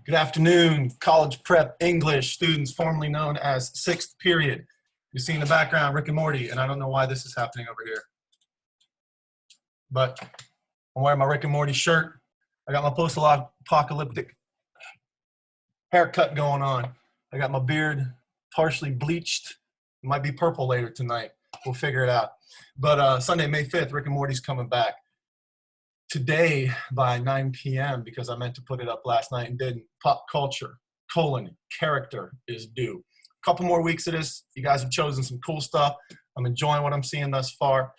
Good afternoon, college prep English students formerly known as sixth period. You see in the background Rick and Morty, and I don't know why this is happening over here. But I'm wearing my Rick and Morty shirt. I got my post-apocalyptic haircut going on. I got my beard partially bleached. It might be purple later tonight. We'll figure it out. But Sunday, May 5th, Rick and Morty's coming back. Today by 9 p.m. because I meant to put it up last night and didn't. Pop culture, character is due. A couple more weeks of this. You guys have chosen some cool stuff. I'm enjoying what I'm seeing thus far.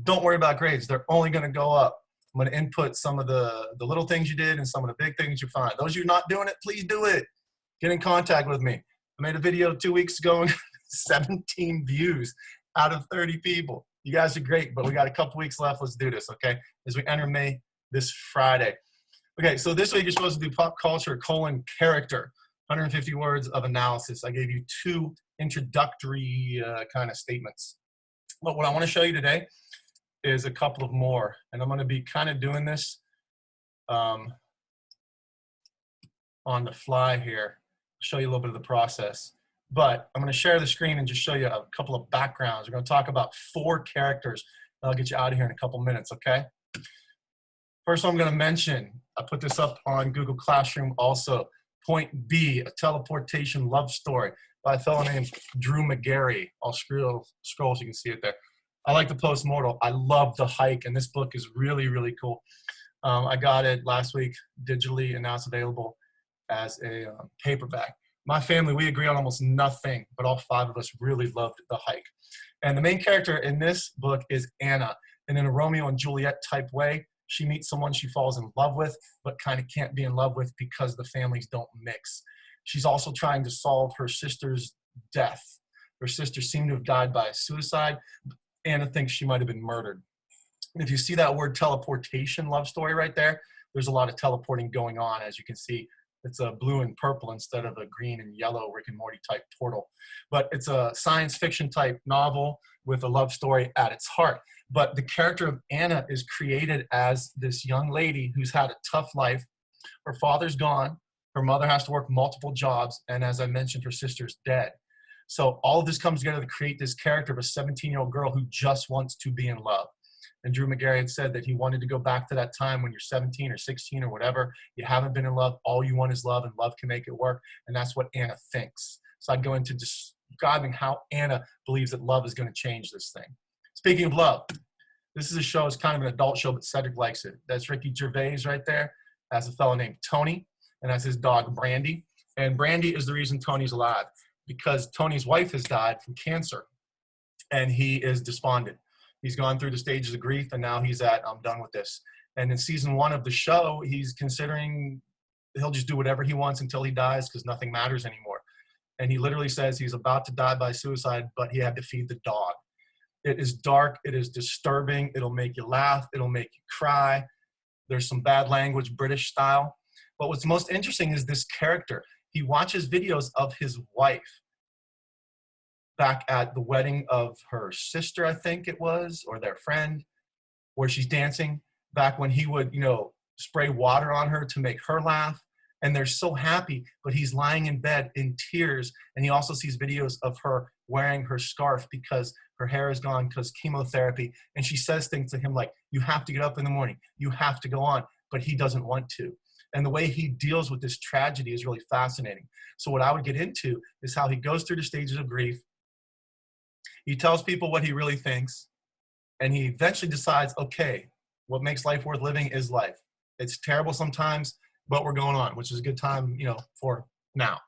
Don't worry about grades. They're only going to go up. I'm going to input some of the little things you did and some of the big things you find. Those of you not doing it, please do it. Get in contact with me. I made a video 2 weeks ago and 17 views out of 30 people. You guys are great, but we got a couple weeks left. Let's do this, okay? As we enter May this Friday. Okay, so this week you're supposed to do pop culture, character, 150 words of analysis. I gave you two introductory kind of statements. But what I want to show you today is a couple of more. And I'm going to be kind of doing this on the fly here. I'll show you a little bit of the process. But I'm going to share the screen and just show you a couple of backgrounds. We're going to talk about 4 characters. I'll get you out of here in a couple minutes, okay? First one I'm going to mention, I put this up on Google Classroom also. Point B, a teleportation love story by a fellow named Drew McGarry. I'll scroll so you can see it there. I like the Postmortal. I love The Hike, and this book is really, really cool. I got it last week digitally, and now it's available as a paperback. My family, we agree on almost nothing, but all 5 of us really loved The Hike. And the main character in this book is Anna. And in a Romeo and Juliet type way, she meets someone she falls in love with, but kind of can't be in love with because the families don't mix. She's also trying to solve her sister's death. Her sister seemed to have died by suicide. Anna thinks she might have been murdered. And if you see that word teleportation love story right there, there's a lot of teleporting going on, as you can see. It's a blue and purple instead of a green and yellow Rick and Morty type portal. But it's a science fiction type novel with a love story at its heart. But the character of Anna is created as this young lady who's had a tough life. Her father's gone. Her mother has to work multiple jobs. And as I mentioned, her sister's dead. So all of this comes together to create this character of a 17-year-old girl who just wants to be in love. And Drew McGarry had said that he wanted to go back to that time when you're 17 or 16 or whatever. You haven't been in love. All you want is love, and love can make it work. And that's what Anna thinks. So I'd go into describing how Anna believes that love is going to change this thing. Speaking of love, this is a show. It's kind of an adult show, but Cedric likes it. That's Ricky Gervais right there. Has a fellow named Tony, and that's his dog, Brandy. And Brandy is the reason Tony's alive, because Tony's wife has died from cancer, and he is despondent. He's gone through the stages of grief, and now he's at, I'm done with this. And in season 1 of the show, he's considering he'll just do whatever he wants until he dies because nothing matters anymore. And he literally says he's about to die by suicide, but he had to feed the dog. It is dark. It is disturbing. It'll make you laugh. It'll make you cry. There's some bad language, British style. But what's most interesting is this character. He watches videos of his wife back at the wedding of her sister, I think it was, or their friend, where she's dancing, back when he would, spray water on her to make her laugh. And they're so happy, but he's lying in bed in tears. And he also sees videos of her wearing her scarf because her hair is gone because chemotherapy. And she says things to him like, you have to get up in the morning. You have to go on. But he doesn't want to. And the way he deals with this tragedy is really fascinating. So what I would get into is how he goes through the stages of grief. He tells people what he really thinks. And he eventually decides, okay, what makes life worth living is life. It's terrible sometimes, but we're going on, which is a good time, for now.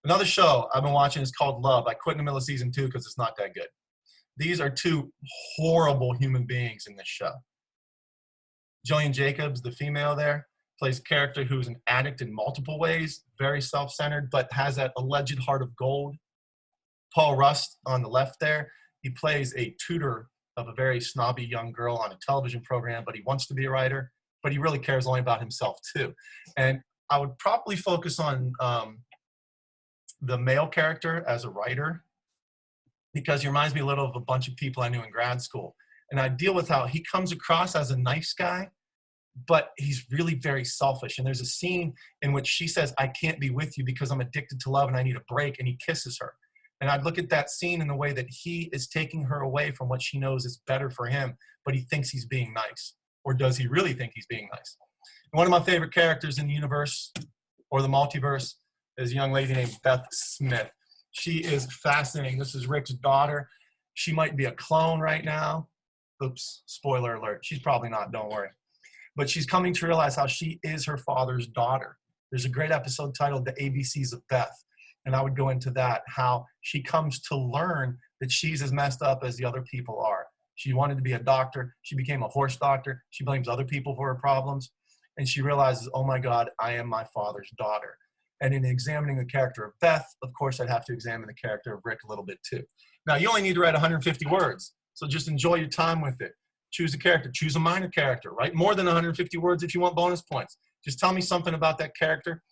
Another show I've been watching is called Love. I quit in the middle of season 2 because it's not that good. These are 2 horrible human beings in this show. Jillian Jacobs, the female there, plays a character who's an addict in multiple ways, very self-centered, but has that alleged heart of gold. Paul Rust on the left there, he plays a tutor of a very snobby young girl on a television program, but he wants to be a writer, but he really cares only about himself too. And I would probably focus on the male character as a writer, because he reminds me a little of a bunch of people I knew in grad school. And I deal with how he comes across as a nice guy, but he's really very selfish. And there's a scene in which she says, I can't be with you because I'm addicted to love and I need a break. And he kisses her. And I'd look at that scene in the way that he is taking her away from what she knows is better for him, but he thinks he's being nice. Or does he really think he's being nice? And one of my favorite characters in the universe or the multiverse is a young lady named Beth Smith. She is fascinating. This is Rick's daughter. She might be a clone right now. Oops, spoiler alert. She's probably not, don't worry. But she's coming to realize how she is her father's daughter. There's a great episode titled The ABCs of Beth. And I would go into that, how she comes to learn that she's as messed up as the other people are. She wanted to be a doctor. She became a horse doctor. She blames other people for her problems. And she realizes, oh my God, I am my father's daughter. And in examining the character of Beth, of course, I'd have to examine the character of Rick a little bit too. Now, you only need to write 150 words. So just enjoy your time with it. Choose a character. Choose a minor character. Write more than 150 words if you want bonus points. Just tell me something about that character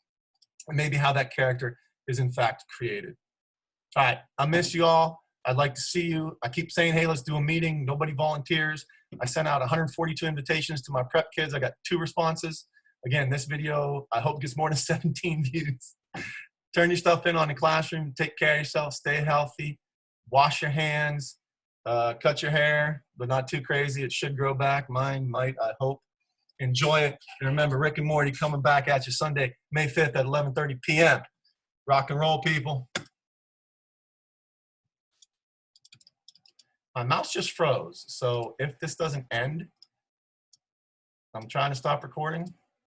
and maybe how that character is in fact created. All right. I miss you all. I'd like to see you. I keep saying, hey, let's do a meeting. Nobody volunteers. I sent out 142 invitations to my prep kids. I got 2 responses. Again, this video, I hope gets more than 17 views. Turn your stuff in on the classroom. Take care of yourself. Stay healthy. Wash your hands. Cut your hair, but not too crazy. It should grow back. Mine might, I hope. Enjoy it. And remember, Rick and Morty coming back at you Sunday, May 5th at 11:30 p.m. Rock and roll, people. My mouse just froze. So if this doesn't end, I'm trying to stop recording.